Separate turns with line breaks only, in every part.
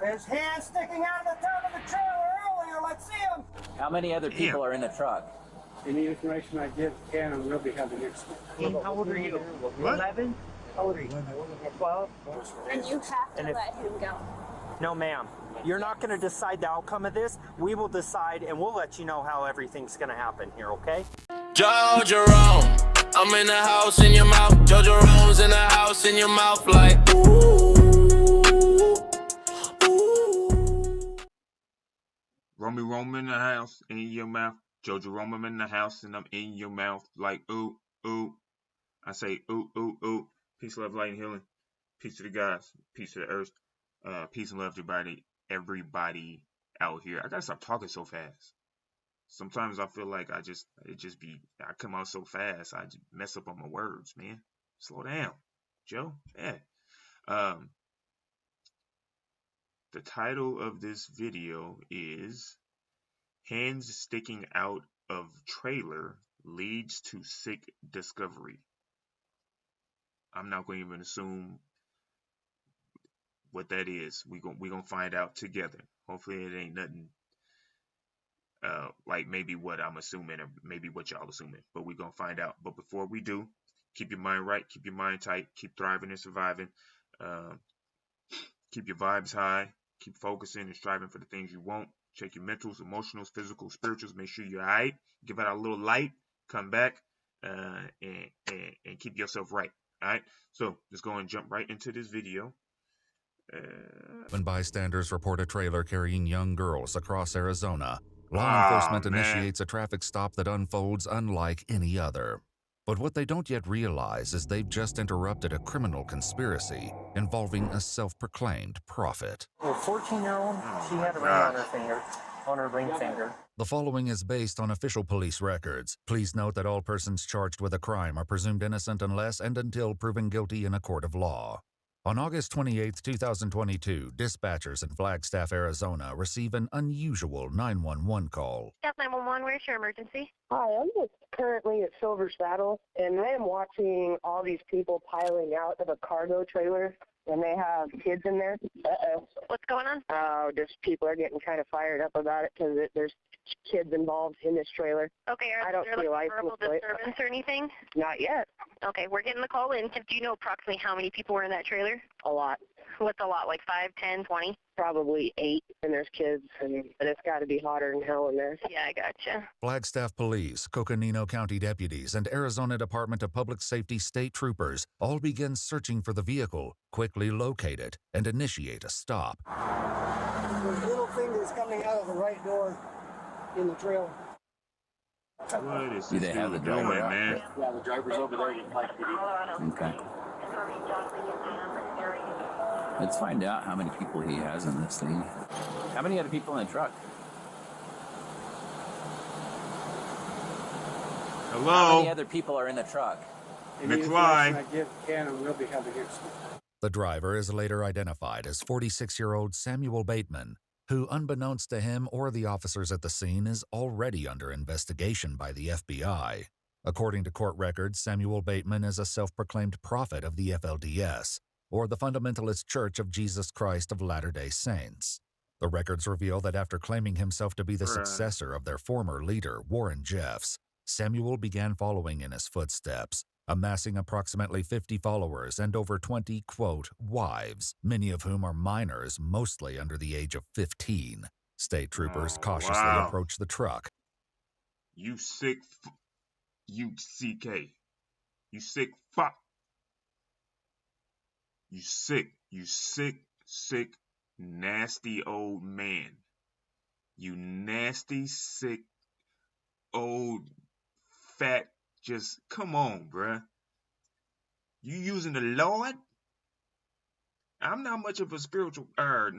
There's hands sticking out of the top of the trailer earlier. Let's see them.
How many other people are in the truck?
Any information I give can and will be held against me.
How old are you?
What?
11? How old are you? 12?
And you have to let him go.
No, ma'am. You're not going to decide the outcome of this. We will decide, and we'll let you know how everything's going to happen here, okay?
Joe Jerome, I'm in the house in your mouth. Joe Jerome's in the house in your mouth like ooh, ooh.
Rome in the house in your mouth. Joe Jerome, I'm in the house and I'm in your mouth like ooh, ooh. I say ooh, ooh, ooh. Peace, love, light, and healing. Peace to the gods. Peace to the earth. Peace and love to everybody out here. I gotta stop talking so fast. Sometimes I feel like I come out so fast, I just mess up on my words, man. Slow down, Joe. Yeah. The title of this video is Hands Sticking Out of Trailer Leads to Sick Discovery. I'm not going to even assume what that is. We gonna find out together. Hopefully it ain't nothing like maybe what I'm assuming or maybe what y'all assuming, but we gonna find out. But before we do, keep your mind right, keep your mind tight, keep thriving and surviving, keep your vibes high, keep focusing and striving for the things you want. Check your mentals, emotionals, physicals, spirituals. Make sure you're alright. Give out a little light. Come back and keep yourself right. All right. So let's go and jump right into this video.
When bystanders report a trailer carrying young girls across Arizona, law enforcement initiates a traffic stop that unfolds unlike any other. But what they don't yet realize is they've just interrupted a criminal conspiracy involving a self-proclaimed prophet.
A 14-year-old, she had a ring on her finger, on her ring finger.
The following is based on official police records. Please note that all persons charged with a crime are presumed innocent unless and until proven guilty in a court of law. On August 28, 2022, dispatchers in Flagstaff, Arizona receive an unusual 911 call.
Staff 911, where's your emergency?
Hi, I'm just currently at Silver Saddle, and I am watching all these people piling out of a cargo trailer, and they have kids in there.
What's going on?
Just people are getting kind of fired up about it because there's kids involved in this trailer.
Okay,
I don't
there
see a
like verbal
license plate.
disturbance or anything?
Not yet.
Okay, we're getting the call in. Do you know approximately how many people were in that trailer?
A lot.
What's a lot, like 5, 10, 20?
Probably 8, and there's kids, but it's got to be hotter than hell in there.
Yeah, I gotcha.
Flagstaff Police, Coconino County deputies, and Arizona Department of Public Safety state troopers all begin searching for the vehicle, quickly locate it, and initiate a stop.
There's little fingers coming out of the right door in the trailer.
What is
Do
this
they have
dude
the driver
doing,
out?
man?
Yeah, the driver's over there.
Okay. Let's find out how many people he has in this thing. How many other people in the truck?
Hello?
How many other people are in the truck?
Any
McFly.
information I give can and will be held against me.
The driver is later identified as 46-year-old Samuel Bateman, who, unbeknownst to him or the officers at the scene, is already under investigation by the FBI. According to court records, Samuel Bateman is a self-proclaimed prophet of the FLDS, or the Fundamentalist Church of Jesus Christ of Latter-day Saints. The records reveal that after claiming himself to be the successor of their former leader, Warren Jeffs, Samuel began following in his footsteps, amassing approximately 50 followers and over 20, quote, wives, many of whom are minors, mostly under the age of 15. State troopers cautiously approach the truck.
You sick, you CK. You sick fuck. You sick, nasty old man. You nasty, sick, old, fat, just, come on, bruh. You using the Lord? I'm not much of a I'm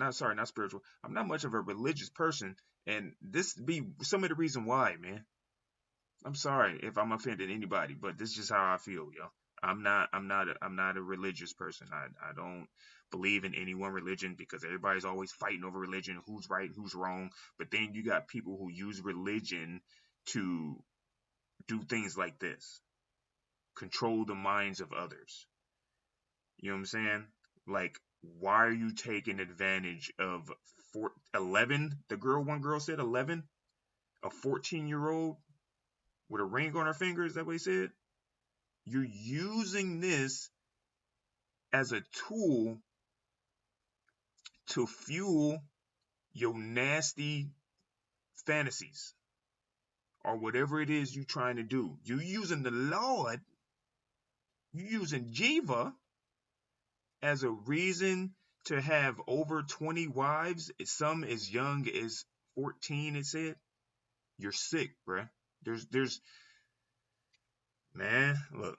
not much of a religious person, and this be some of the reason why, man. I'm sorry if I'm offending anybody, but this is just how I feel, yo. I'm not a religious person. I don't believe in any one religion because everybody's always fighting over religion, who's right, who's wrong. But then you got people who use religion to do things like this. Control the minds of others. You know what I'm saying? Like why are you taking advantage of 11? One girl said 11, a 14-year-old with a ring on her finger. Is that what he said? You're using this as a tool to fuel your nasty fantasies or whatever it is you're trying to do. You're using the Lord, you're using Jiva as a reason to have over 20 wives, some as young as 14, it said. You're sick, bruh. There's man, look.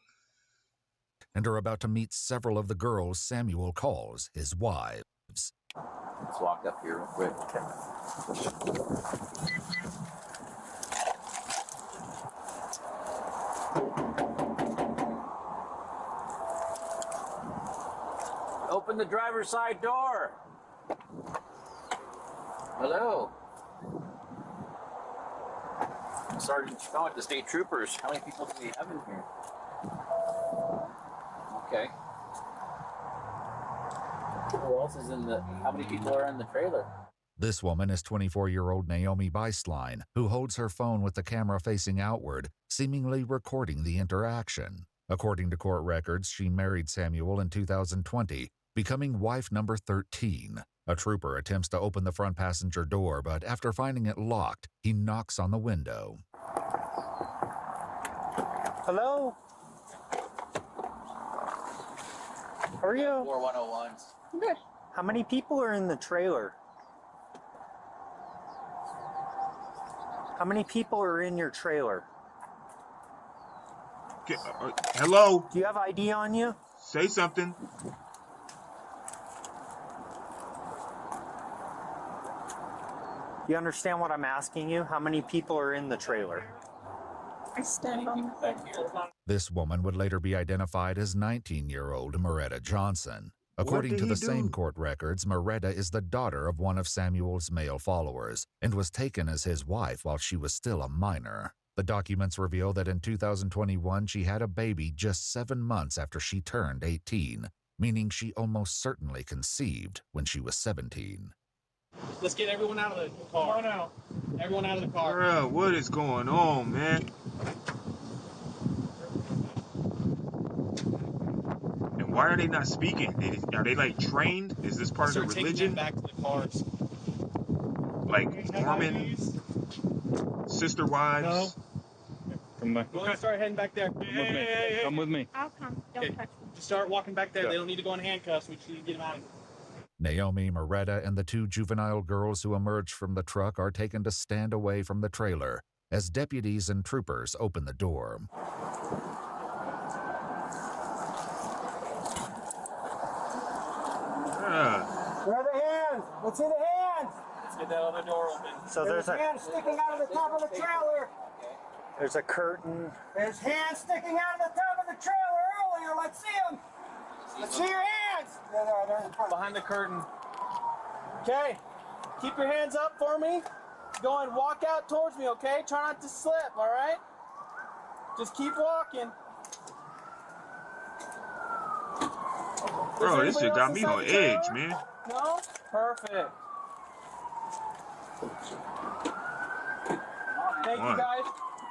And are about to meet several of the girls Samuel calls his wives.
Let's walk up here real quick. Open the driver's side door. Hello. Sergeant Schmidt, the state troopers. How many people do we have in here? Okay. Who else is in the... How many people are in the trailer?
This woman is 24-year-old Naomi Bistline, who holds her phone with the camera facing outward, seemingly recording the interaction. According to court records, she married Samuel in 2020, becoming wife number 13. A trooper attempts to open the front passenger door, but after finding it locked, he knocks on the window.
Hello? How are you?
4101s.
Good. How many people are in the trailer? How many people are in your trailer?
Hello?
Do you have ID on you?
Say something.
You understand what I'm asking you? How many people are in the trailer?
I stand on the
This woman would later be identified as 19-year-old Moretta Johnson. According to the same court records, Moretta is the daughter of one of Samuel's male followers and was taken as his wife while she was still a minor. The documents reveal that in 2021 she had a baby just 7 months after she turned 18, meaning she almost certainly conceived when she was 17.
Let's get everyone out of the car. Oh, no. Everyone out of the car.
Bruh, what is going on, man? And why are they not speaking? Are they like trained? Is this part of the religion?
Back to the cars.
Like Mormon sister wives?
No. Come back. We're gonna start heading back there. Come with me. Come with me.
I'll come. Don't touch me.
Just start walking back there. They don't need to go in handcuffs. We just need to get them out of here.
Naomi, Moretta, and the 2 juvenile girls who emerged from the truck are taken to stand away from the trailer as deputies and troopers open the door.
Where are the hands? Let's see the hands.
Let's get that other door open.
So there's a
hands sticking out of the top of the trailer.
There's a curtain.
There's hands sticking out of the top of the trailer earlier. Let's see them. Let's see your hands. They're in front.
Behind the curtain. Okay. Keep your hands up for me. Go and walk out towards me, okay? Try not to slip, all right? Just keep walking.
Bro, this shit got me on edge, man.
No? Perfect. Thank you, guys.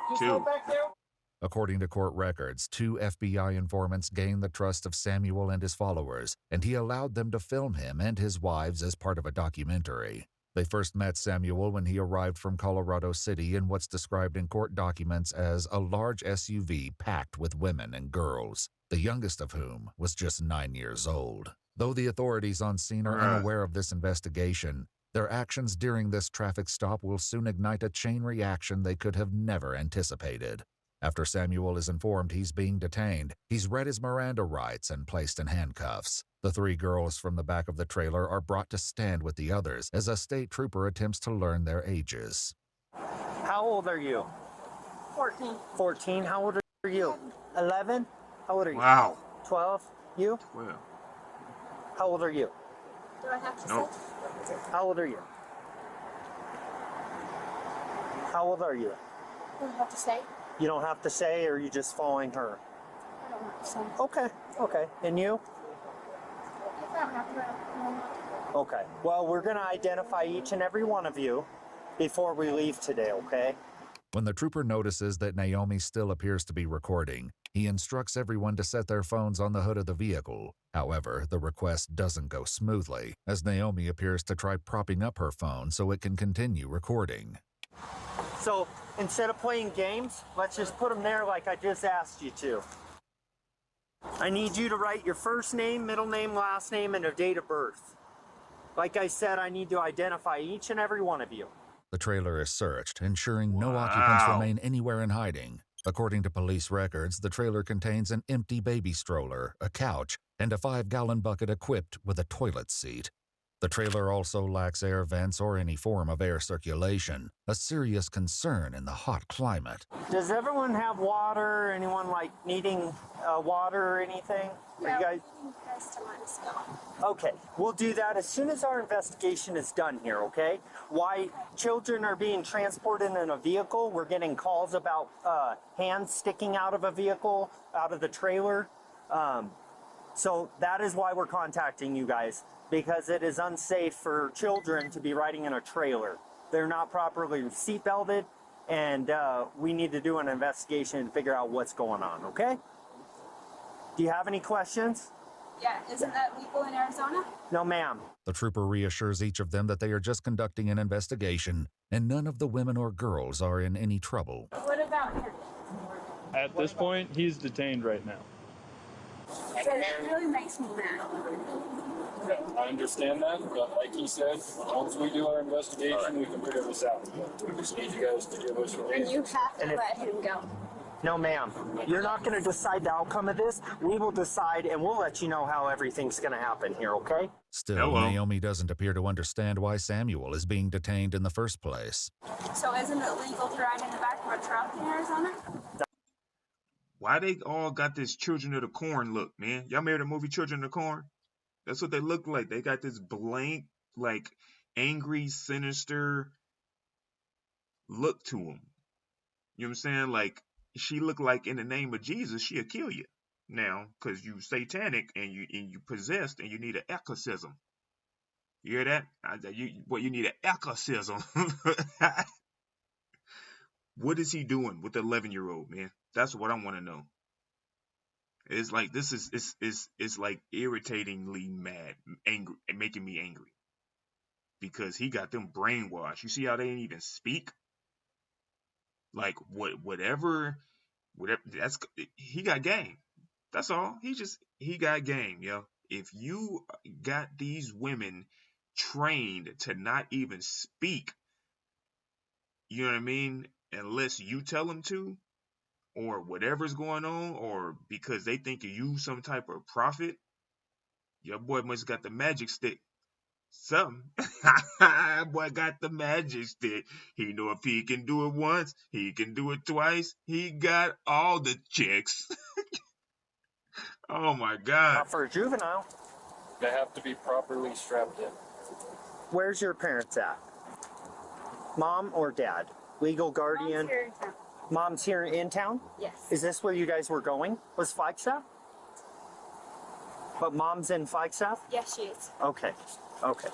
Just go back there.
According to court records, 2 FBI informants gained the trust of Samuel and his followers, and he allowed them to film him and his wives as part of a documentary. They first met Samuel when he arrived from Colorado City in what's described in court documents as a large SUV packed with women and girls, the youngest of whom was just 9 years old. Though the authorities on scene are unaware of this investigation, their actions during this traffic stop will soon ignite a chain reaction they could have never anticipated. After Samuel is informed he's being detained, he's read his Miranda rights and placed in handcuffs. The 3 girls from the back of the trailer are brought to stand with the others as a state trooper attempts to learn their ages.
How old are you?
14.
14. How old are you? 11. How old are you?
Wow.
12. You?
12.
How old are you?
Do I have to
Nope.
say?
How old are you? How old are you?
Do I have to say?
You don't have to say, or are you just following her?
I don't have to say.
Okay. Okay. And you?
don't have to.
Okay. Well, we're going to identify each and every one of you before we leave today, okay?
When the trooper notices that Naomi still appears to be recording, he instructs everyone to set their phones on the hood of the vehicle. However, the request doesn't go smoothly, as Naomi appears to try propping up her phone so it can continue recording.
So, instead of playing games, let's just put them there like I just asked you to. I need you to write your first name, middle name, last name, and a date of birth. Like I said, I need to identify each and every one of you.
The trailer is searched, ensuring no occupants remain anywhere in hiding. According to police records, the trailer contains an empty baby stroller, a couch, and a 5-gallon bucket equipped with a toilet seat. The trailer also lacks air vents or any form of air circulation, a serious concern in the hot climate.
Does everyone have water? Anyone like needing water or anything?
Yeah,
Are you guys...
to let us go.
Okay, we'll do that as soon as our investigation is done here, okay? Why children are being transported in a vehicle, we're getting calls about hands sticking out of a vehicle, out of the trailer. So that is why we're contacting you guys, because it is unsafe for children to be riding in a trailer. They're not properly seatbelted, and we need to do an investigation and figure out what's going on, okay? Do you have any questions?
Yeah, isn't that legal in Arizona?
No, ma'am.
The trooper reassures each of them that they are just conducting an investigation, and none of the women or girls are in any trouble.
What about him?
At this point, he's detained right now.
It really makes me mad.
I understand that, but like he said, once we do our investigation, we can figure this out. We just need you guys to give us a
And you have to let him go.
No, ma'am. You're not going to decide the outcome of this. We will decide, and we'll let you know how everything's going to happen here, okay?
Still, Naomi doesn't appear to understand why Samuel is being detained in the first place.
So isn't it legal to ride in the back of a truck in Arizona?
Why they all got this Children of the Corn look, man? Y'all remember the movie Children of the Corn? That's what they look like. They got this blank, like, angry, sinister look to them. You know what I'm saying? Like, she looked like in the name of Jesus, she'll kill you now because you satanic and you possessed and you need an exorcism. You hear that? You need an exorcism. What is he doing with the 11-year-old, man? That's what I want to know. It's like this is like irritatingly mad, angry, and making me angry because he got them brainwashed. You see how they didn't even speak? Like whatever that's he got game. That's all. He got game, yo. If you got these women trained to not even speak, you know what I mean, unless you tell them to, or whatever's going on, or because they think of you some type of prophet, your boy must got the magic stick. Something. Boy got the magic stick. He know if he can do it once, he can do it twice. He got all the chicks. Oh my God.
Not for a juvenile.
They have to be properly strapped in.
Where's your parents at? Mom or dad? Legal guardian?
Mom's here in town.
Mom's here in town?
Yes.
Is this where you guys were going? Was Flagstaff? But mom's in Flagstaff?
Yes, she is.
Okay. Okay.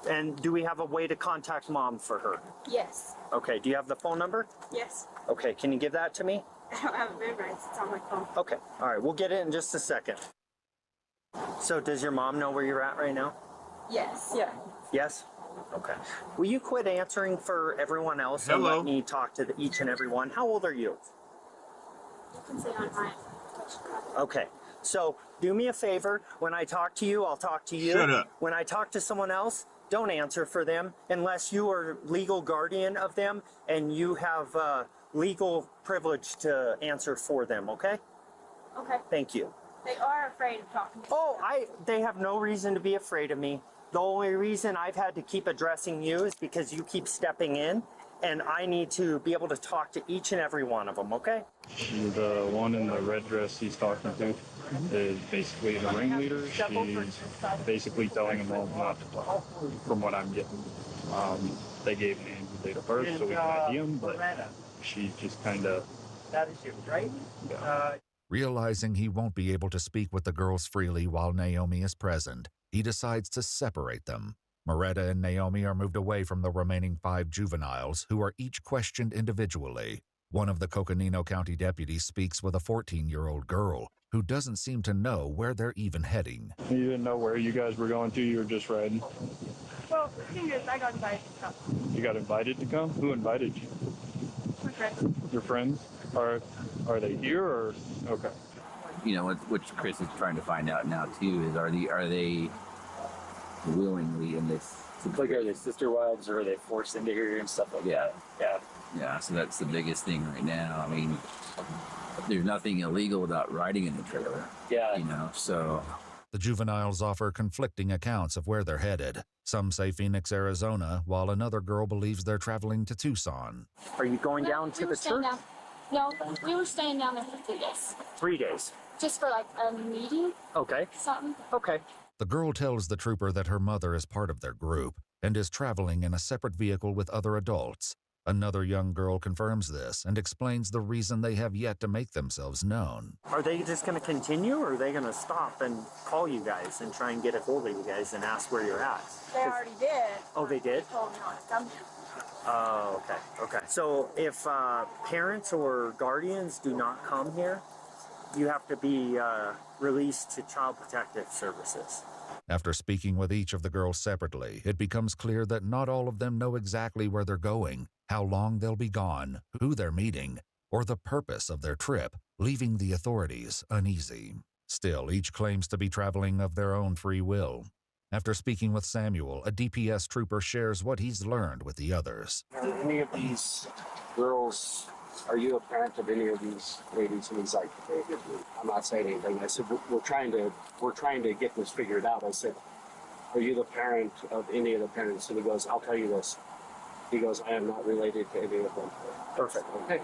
And do we have a way to contact mom for her?
Yes.
Okay. Do you have the phone number?
Yes.
Okay. Can you give that to me?
I don't have it memorized. It's on my phone.
Okay. All right. We'll get it in just a second. So does your mom know where you're at right now?
Yes. Yeah.
Yes? Okay. Will you quit answering for everyone else and
Hello.
let me talk to each and every one? How old are you?
You can see on my.
Okay. So do me a favor. When I talk to you, I'll talk to you.
Shut up.
When I talk to someone else, don't answer for them unless you are legal guardian of them and you have legal privilege to answer for them, okay?
Okay.
Thank you.
They are afraid of talking to
Oh, they have no reason to be afraid of me. The only reason I've had to keep addressing you is because you keep stepping in, and I need to be able to talk to each and every one of them, okay?
The one in the red dress he's talking to is basically the ringleader. She's basically telling him all not to talk, from what I'm getting. They gave me the date of birth so we can ID him, but she's just kind of...
That is you, right?
Yeah.
Realizing he won't be able to speak with the girls freely while Naomi is present, he decides to separate them. Moretta and Naomi are moved away from the remaining 5 juveniles, who are each questioned individually. One of the Coconino County deputies speaks with a 14-year-old girl who doesn't seem to know where they're even heading.
You didn't know where you guys were going to, you were just riding?
Well, the thing is, I got invited to come.
You got invited to come? Who invited you?
My friend.
Your friends? Are they here or? Okay.
You know, what Chris is trying to find out now too is are they willingly in this?
Like, are they sister wives or are they forced into here and stuff like that?
Yeah, so that's the biggest thing right now. I mean, there's nothing illegal about riding in the trailer.
Yeah.
You know, so.
The juveniles offer conflicting accounts of where they're headed. Some say Phoenix, Arizona, while another girl believes they're traveling to Tucson.
Are you going down to the church?
No, we were staying down there for 3 days.
3 days.
Just for like a meeting.
Okay.
Something.
Okay.
The girl tells the trooper that her mother is part of their group and is traveling in a separate vehicle with other adults. Another young girl confirms this and explains the reason they have yet to make themselves known.
Are they just going to continue, or are they going to stop and call you guys and try and get a hold of you guys and ask where you're at?
They already did.
Oh, they did?
They told me not to come here.
Oh, okay. So if parents or guardians do not come here, you have to be released to Child Protective Services.
After speaking with each of the girls separately, it becomes clear that not all of them know exactly where they're going, how long they'll be gone, who they're meeting, or the purpose of their trip, leaving the authorities uneasy. Still, each claims to be traveling of their own free will. After speaking with Samuel, a DPS trooper shares what he's learned with the others.
Are any of these girls, are you a parent of any of these ladies? And he's like, I'm not saying anything. I said, we're trying to get this figured out. I said, are you the parent of any of the parents? And he goes, I'll tell you this. He goes, I am not related to any of them. Perfect. Okay.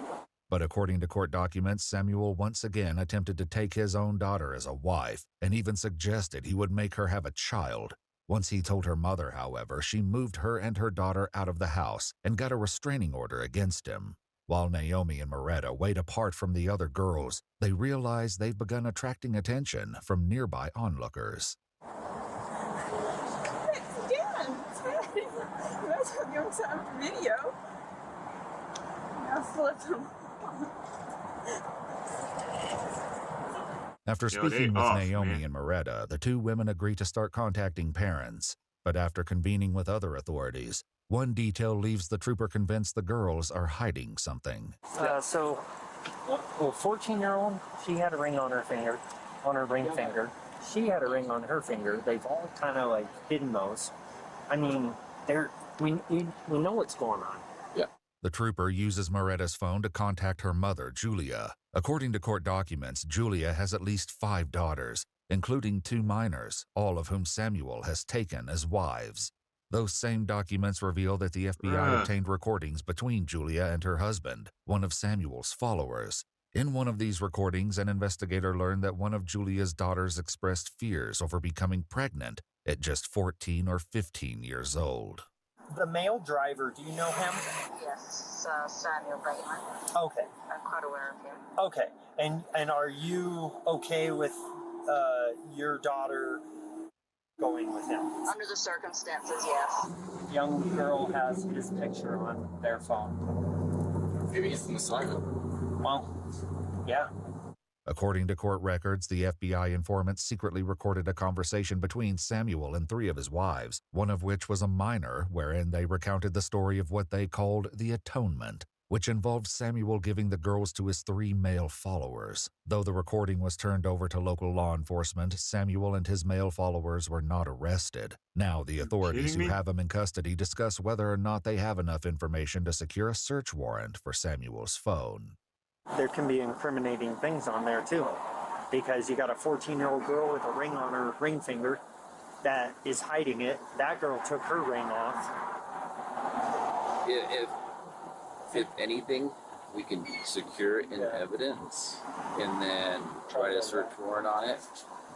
But according to court documents, Samuel once again attempted to take his own daughter as a wife and even suggested he would make her have a child. Once he told her mother, however, she moved her and her daughter out of the house and got a restraining order against him. While Naomi and Moretta wait apart from the other girls, they realize they've begun attracting attention from nearby onlookers.
Video.
After speaking with Naomi and Moretta, the two women agree to start contacting parents. But after convening with other authorities, one detail leaves the trooper convinced the girls are hiding something.
So, 14-year-old, she had a ring on her finger, on her ring finger. She had a ring on her finger. They've all kind of like hidden those. I mean, we know what's going on.
Yeah.
The trooper uses Moretta's phone to contact her mother, Julia. According to court documents, Julia has at least 5 daughters, including 2 minors, all of whom Samuel has taken as wives. Those same documents reveal that the FBI obtained recordings between Julia and her husband, one of Samuel's followers. In one of these recordings, an investigator learned that one of Julia's daughters expressed fears over becoming pregnant at just 14 or 15 years old.
The male driver, do you know him?
Yes, Samuel Bateman.
Okay.
I'm quite aware of him.
Okay. And are you okay with your daughter going with him?
Under the circumstances, yes.
Young girl has his picture on their phone.
Maybe he's an assignment.
Well, yeah.
According to court records, the FBI informant secretly recorded a conversation between Samuel and 3 of his wives, one of which was a minor, wherein they recounted the story of what they called the atonement, which involved Samuel giving the girls to his 3 male followers. Though the recording was turned over to local law enforcement, Samuel and his male followers were not arrested. Now the authorities who have him in custody discuss whether or not they have enough information to secure a search warrant for Samuel's phone.
There can be incriminating things on there too, because you got a 14-year-old girl with a ring on her ring finger that is hiding it. That girl took her ring off.
If anything, we can secure it in evidence and then try to search warrant on it,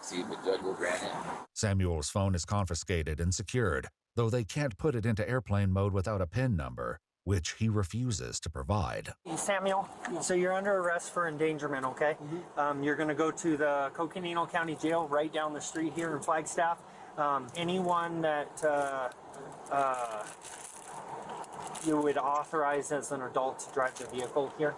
see if the judge will grant it.
Samuel's phone is confiscated and secured, though they can't put it into airplane mode without a PIN number, which he refuses to provide.
Samuel, so you're under arrest for endangerment, okay? You're going to go to the Coconino County Jail right down the street here in Flagstaff. Anyone that you would authorize as an adult to drive the vehicle here,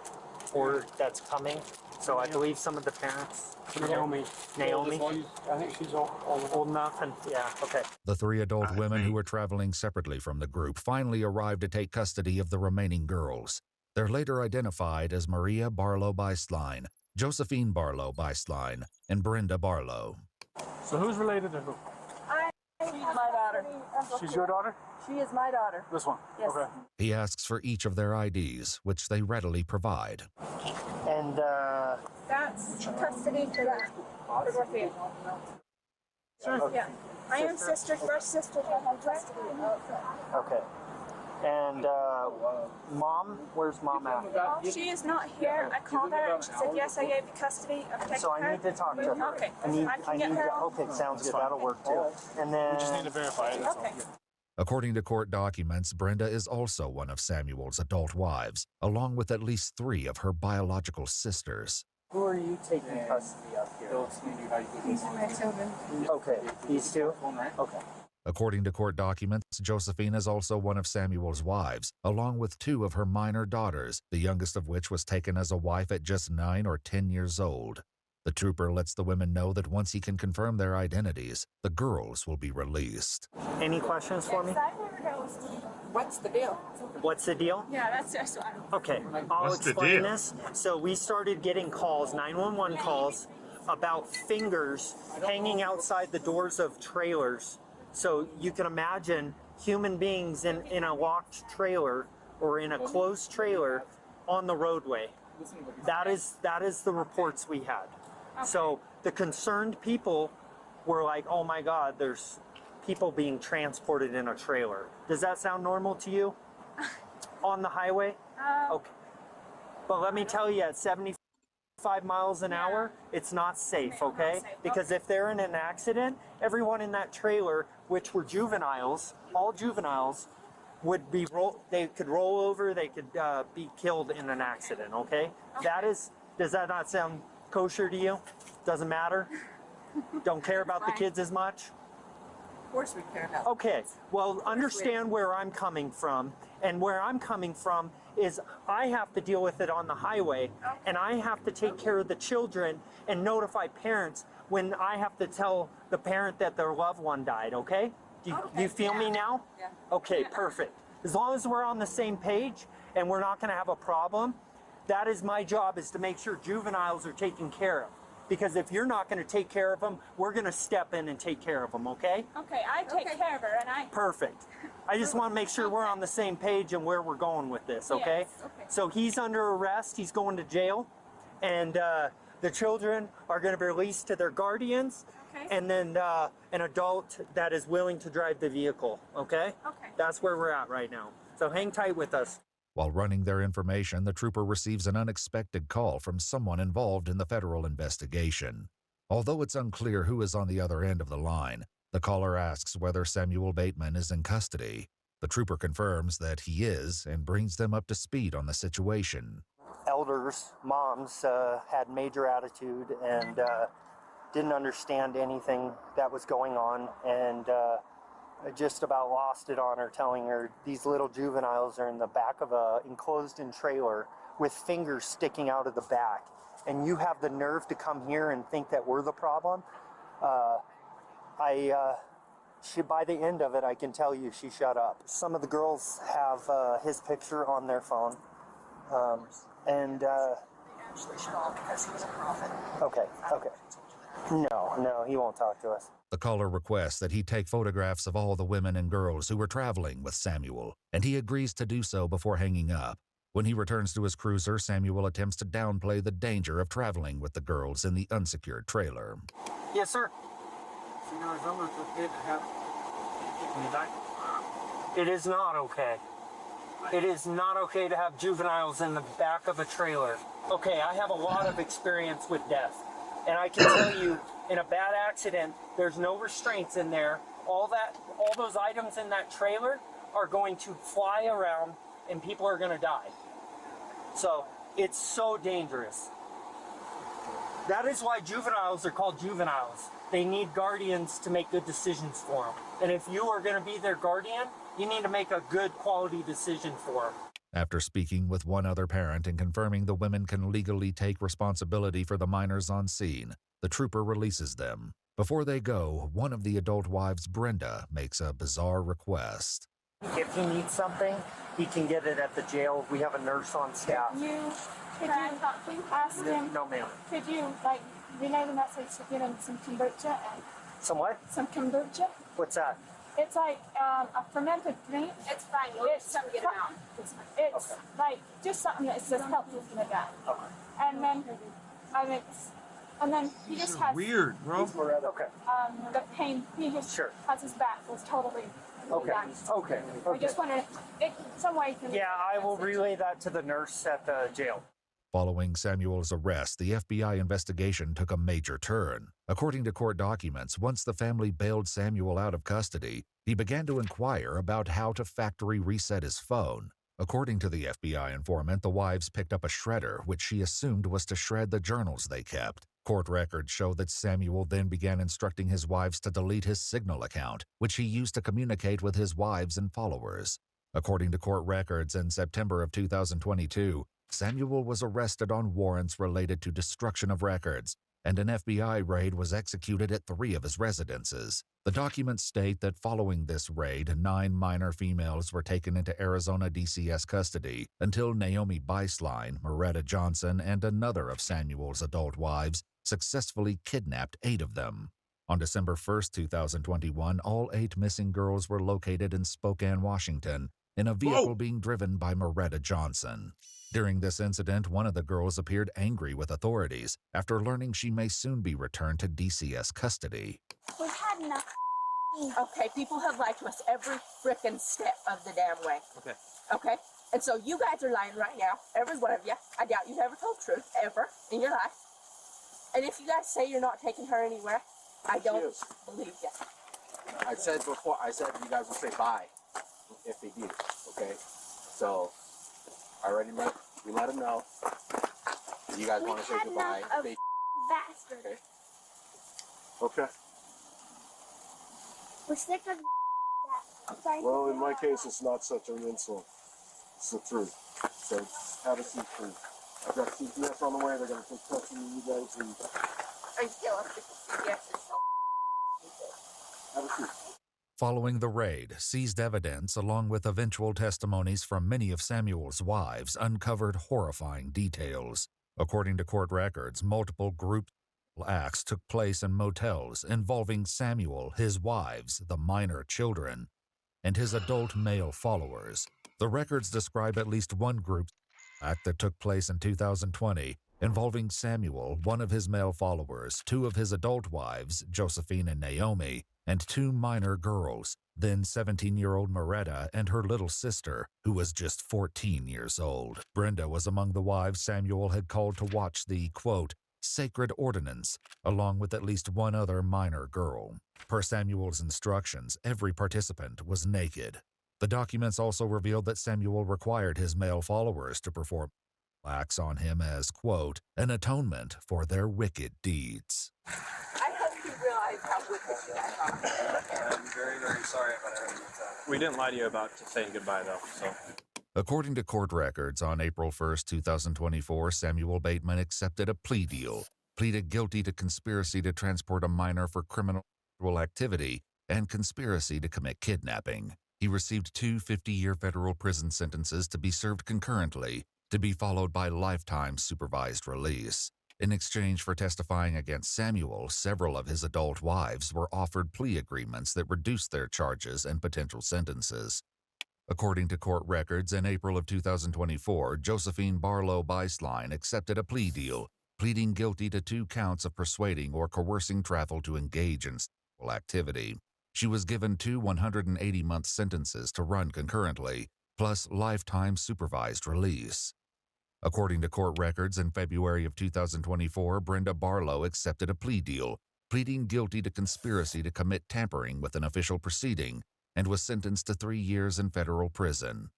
or that's coming. So I believe some of the parents. Naomi.
I think she's
old enough, and yeah, okay.
The 3 adult women who were traveling separately from the group finally arrived to take custody of the remaining girls. They're later identified as Moretta Barlow Bistline, Josephine Barlow Bistline, and Brenda Barlow.
So who's related to who?
She's my daughter.
She's your daughter?
She is my daughter.
This one?
Yes.
Okay.
He asks for each of their IDs, which they readily provide.
And
that's custody to that. For Dorothea.
Sure.
Yeah. I am sister, first sister to have custody.
Okay. And mom, where's mom at?
Oh, she is not here. I called her and she said, yes, I gave you custody. I'm taking
So I need to talk to her.
Okay.
I need
her.
Okay, sounds good. That'll work too. And then
We just need to verify it. That's all.
Okay.
According to court documents, Brenda is also one of Samuel's adult wives, along with at least 3 of her biological sisters.
who are you taking custody of here?
These are my children.
Okay, these 2? Okay.
According to court documents, Josephine is also one of Samuel's wives, along with 2 of her minor daughters, the youngest of which was taken as a wife at just 9 or 10 years old. The trooper lets the women know that once he can confirm their identities, the girls will be released.
Any questions for me?
What's the deal?
What's the deal?
Yeah, that's what I'm...
Okay, I'll
What's the
explain
deal?
this. So we started getting calls, 911 calls, about fingers hanging outside the doors of trailers. So you can imagine human beings in a locked trailer or in a closed trailer on the roadway. That is the reports we had. So the concerned people were like, oh my God, there's people being transported in a trailer. Does that sound normal to you? On the highway? Okay. But let me tell you, at 75 miles an hour, it's not safe, okay? Because if they're in an accident, everyone in that trailer, which were juveniles, all juveniles, would be they could roll over, they could be killed in an accident, okay? Does that not sound kosher to you? Doesn't matter? Don't care about the kids as much?
Of course we care about
Okay, well, understand where I'm coming from. And where I'm coming from is I have to deal with it on the highway, and I have to take care of the children and notify parents when I have to tell the parent that their loved one died, okay? Do you feel me now?
Yeah.
Okay, perfect. As long as we're on the same page and we're not going to have a problem, that is my job, is to make sure juveniles are taken care of. Because if you're not going to take care of them, we're going to step in and take care of them, okay?
Okay, I take care of her, and I...
Perfect. I just want to make sure we're on the same page and where we're going with this, okay?
Yes, okay.
So he's under arrest. He's going to jail. And the children are going to be released to their guardians.
Okay.
And then an adult that is willing to drive the vehicle, okay?
Okay.
That's where we're at right now. So hang tight with us.
While running their information, the trooper receives an unexpected call from someone involved in the federal investigation. Although it's unclear who is on the other end of the line, the caller asks whether Samuel Bateman is in custody. The trooper confirms that he is and brings them up to speed on the situation.
Elders, moms, had major attitude and didn't understand anything that was going on, and I just about lost it on her, telling her these little juveniles are in the back of a enclosed-in trailer with fingers sticking out of the back, and you have the nerve to come here and think that we're the problem. She, by the end of it, I can tell you, she shut up. Some of the girls have his picture on their phone, and
Actually should all, because he was a prophet.
okay. No, he won't talk to us.
The caller requests that he take photographs of all the women and girls who were traveling with Samuel, and he agrees to do so before hanging up. When he returns to his cruiser, Samuel attempts to downplay the danger of traveling with the girls in the unsecured trailer.
Yes, sir. It is not okay. It is not okay to have juveniles in the back of a trailer. Okay, I have a lot of experience with death. And I can tell you, in a bad accident, there's no restraints in there. All those items in that trailer are going to fly around and people are going to die. So it's so dangerous. That is why juveniles are called juveniles. They need guardians to make good decisions for them. And if you are going to be their guardian, you need to make a good quality decision for them.
After speaking with one other parent and confirming the women can legally take responsibility for the minors on scene, the trooper releases them. Before they go, one of the adult wives, Brenda, makes a bizarre request.
If he needs something, he can get it at the jail. We have a nurse on staff.
Could you ask him?
No, ma'am.
Could you, like, relay the message to get him some kombucha and
Some what?
some kombucha?
What's that?
It's like a fermented drink. It's fine. You'll just come get him out. It's
Okay.
like just something that's just helpful for the guy.
Okay.
And then, and then he just has
Weird, bro.
Okay.
the pain. He just has his back was totally.
Okay.
done.
Okay.
I just wanted some way to.
Yeah, I will relay that to the nurse at the jail.
Following Samuel's arrest, the FBI investigation took a major turn. According to court documents, once the family bailed Samuel out of custody, he began to inquire about how to factory reset his phone. According to the FBI informant, the wives picked up a shredder, which she assumed was to shred the journals they kept. Court records show that Samuel then began instructing his wives to delete his Signal account, which he used to communicate with his wives and followers. According to court records, in September of 2022, Samuel was arrested on warrants related to destruction of records, and an FBI raid was executed at 3 of his residences. The documents state that following this raid, 9 minor females were taken into Arizona DCS custody until Naomi Bistline, Moretta Johnson, and another of Samuel's adult wives successfully kidnapped 8 of them. On December 1st, 2021, all 8 missing girls were located in Spokane, Washington, in a vehicle being driven by Moretta Johnson. During this incident, one of the girls appeared angry with authorities after learning she may soon be returned to DCS custody.
We've had enough. Okay, people have lied to us every frickin' step of the damn way.
Okay.
Okay? And so you guys are lying right now, every one of you. I doubt you've ever told truth, ever, in your life. And if you guys say you're not taking her anywhere, I don't believe you.
I said before, I said you guys will say bye if they do, okay? So, already we let them know. You guys want to say goodbye. They
Bastard.
Okay.
We're sick of that.
Well, in my case, it's not such an insult. It's the truth. So, have a seat, please. I've got CPS on the way. They're going to take custody of you guys. And
I still have to CPS is so
have a seat.
Following the raid, seized evidence along with eventual testimonies from many of Samuel's wives uncovered horrifying details. According to court records, multiple group acts took place in motels involving Samuel, his wives, the minor children, and his adult male followers. The records describe at least one group act that took place in 2020 involving Samuel, one of his male followers, 2 of his adult wives, Josephine and Naomi, and 2 minor girls, then 17-year-old Moretta and her little sister, who was just 14 years old. Brenda was among the wives Samuel had called to watch the, quote, sacred ordinance, along with at least one other minor girl. Per Samuel's instructions, every participant was naked. The documents also revealed that Samuel required his male followers to perform acts on him as, quote, an atonement for their wicked deeds.
I hope you realize how wicked you guys are.
I'm very, very sorry about everything. We didn't lie to you about saying goodbye, though, so.
According to court records, on April 1st, 2024, Samuel Bateman accepted a plea deal, pleaded guilty to conspiracy to transport a minor for criminal activity and conspiracy to commit kidnapping. He received 2 50-year federal prison sentences to be served concurrently, to be followed by lifetime supervised release. In exchange for testifying against Samuel, several of his adult wives were offered plea agreements that reduced their charges and potential sentences. According to court records, in April of 2024, Josephine Barlow Bistline accepted a plea deal, pleading guilty to 2 counts of persuading or coercing travel to engage in sexual activity. She was given 2 180-month sentences to run concurrently, plus lifetime supervised release. According to court records, in February of 2024, Brenda Barlow accepted a plea deal, pleading guilty to conspiracy to commit tampering with an official proceeding, and was sentenced to 3 years in federal prison.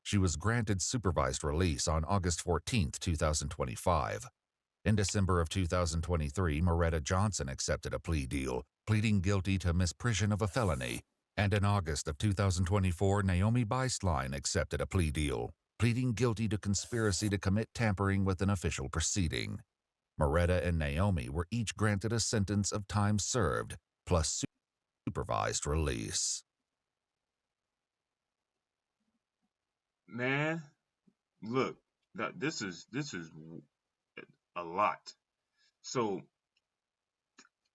She was granted supervised release on August 14, 2025. In December of 2023, Moretta Johnson accepted a plea deal, pleading guilty to misprision of a felony. And in August of 2024, Naomi Bistline accepted a plea deal, pleading guilty to conspiracy to commit tampering with an official proceeding. Moretta and Naomi were each granted a sentence of time served, plus supervised release.
Man, look, this is a lot. So,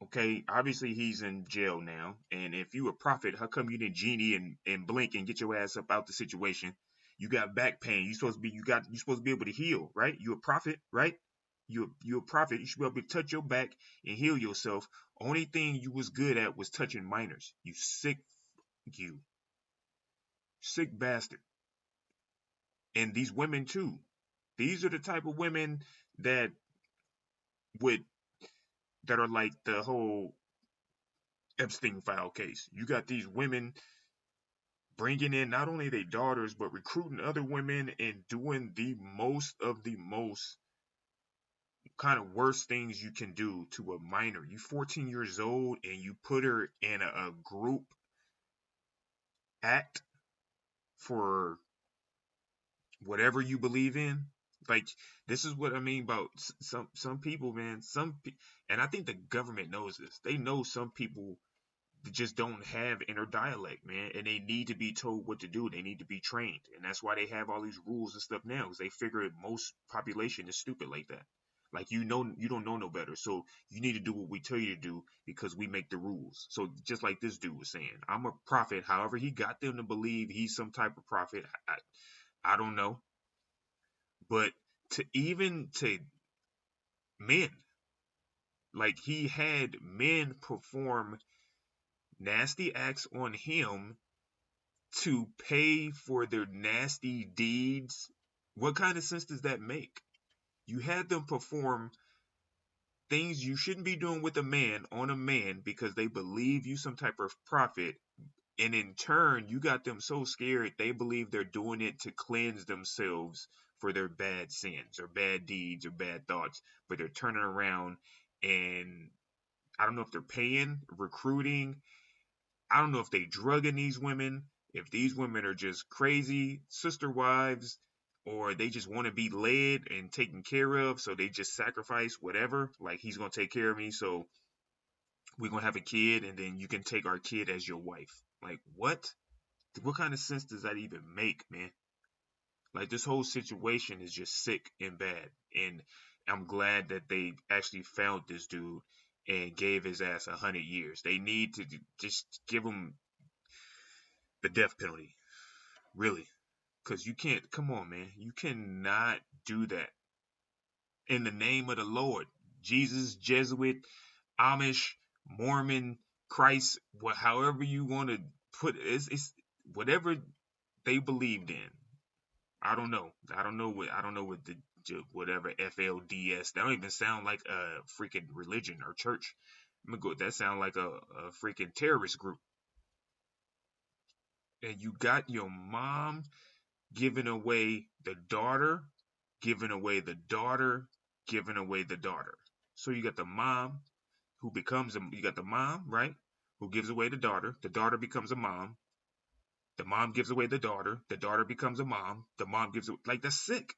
okay, obviously he's in jail now, and if you a prophet, how come you didn't genie and blink and get your ass up out the situation? You got back pain. You supposed to be able to heal, right? You a prophet, right? You a prophet. You should be able to touch your back and heal yourself. Only thing you was good at was touching minors. You sick bastard. And these women too. These are the type of women that are like the whole Epstein file case. You got these women bringing in not only their daughters, but recruiting other women and doing the most kind of worst things you can do to a minor. You 14 years old and you put her in a group act for whatever you believe in. Like, this is what I mean about some people, man. And I think the government knows this. They know some people just don't have inner dialect, man, and they need to be told what to do. They need to be trained, and that's why they have all these rules and stuff now, because they figure most population is stupid like that. Like, you don't know no better, so you need to do what we tell you to do because we make the rules. So just like this dude was saying, I'm a prophet. However he got them to believe he's some type of prophet, I don't know. But to men, like, he had men perform nasty acts on him to pay for their nasty deeds. What kind of sense does that make? You had them perform things you shouldn't be doing with a man on a man because they believe you some type of prophet, and in turn you got them so scared they believe they're doing it to cleanse themselves for their bad sins or bad deeds or bad thoughts, but they're turning around and I don't know if they're paying, recruiting, I don't know if they drugging these women, if these women are just crazy sister wives, or they just want to be led and taken care of, so they just sacrifice whatever. Like, he's going to take care of me, so we're going to have a kid, and then you can take our kid as your wife. Like, what? What kind of sense does that even make, man? Like, this whole situation is just sick and bad, and I'm glad that they actually found this dude and gave his ass 100 years. They need to just give him the death penalty, really, because you can't. Come on, man, you cannot do that in the name of the Lord. Jesus, Jesuit, Amish, Mormon, Christ, however you want to put it, it's whatever they believed in. I don't know what the whatever FLDS. That don't even sound like a freaking religion or church. That sound like a freaking terrorist group. And you got your mom giving away the daughter, giving away the daughter, giving away the daughter. So you got the mom who becomes you got the mom, right, who gives away the daughter becomes a mom, the mom gives away the daughter becomes a mom, the mom gives like, that's sick.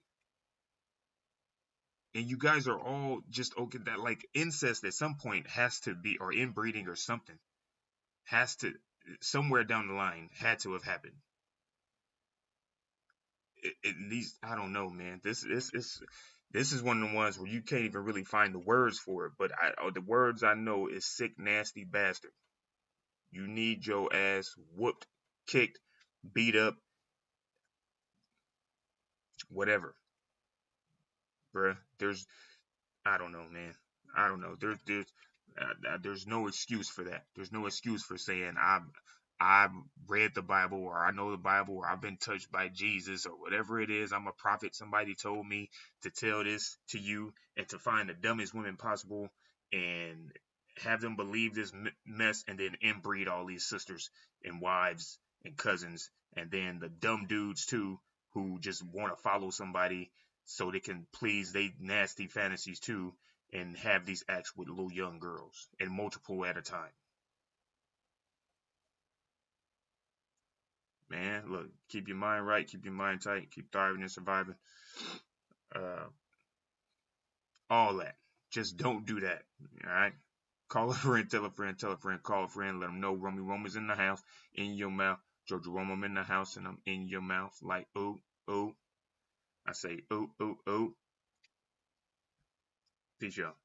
And you guys are all just okay, that like incest at some point has to be, or inbreeding or something, has to, somewhere down the line, had to have happened. At least, I don't know, man. This is one of the ones where you can't even really find the words for it. But the words I know is sick, nasty bastard. You need your ass whooped, kicked, beat up, whatever, bruh. I don't know, man. I don't know. There's no excuse for that. There's no excuse for saying I've read the Bible, or I know the Bible, or I've been touched by Jesus, or whatever it is. I'm a prophet. Somebody told me to tell this to you and to find the dumbest women possible and have them believe this mess, and then inbreed all these sisters and wives and cousins, and then the dumb dudes too who just want to follow somebody so they can please they nasty fantasies too and have these acts with little young girls and multiple at a time. Man, look, keep your mind right, keep your mind tight, keep thriving and surviving. All that. Just don't do that. All right. Call a friend, tell a friend, tell a friend, call a friend, let them know Romy Roma's in the house, in your mouth. Jojo Roma, I'm in the house, and I'm in your mouth like ooh, ooh. I say ooh, ooh, ooh. Peace, y'all.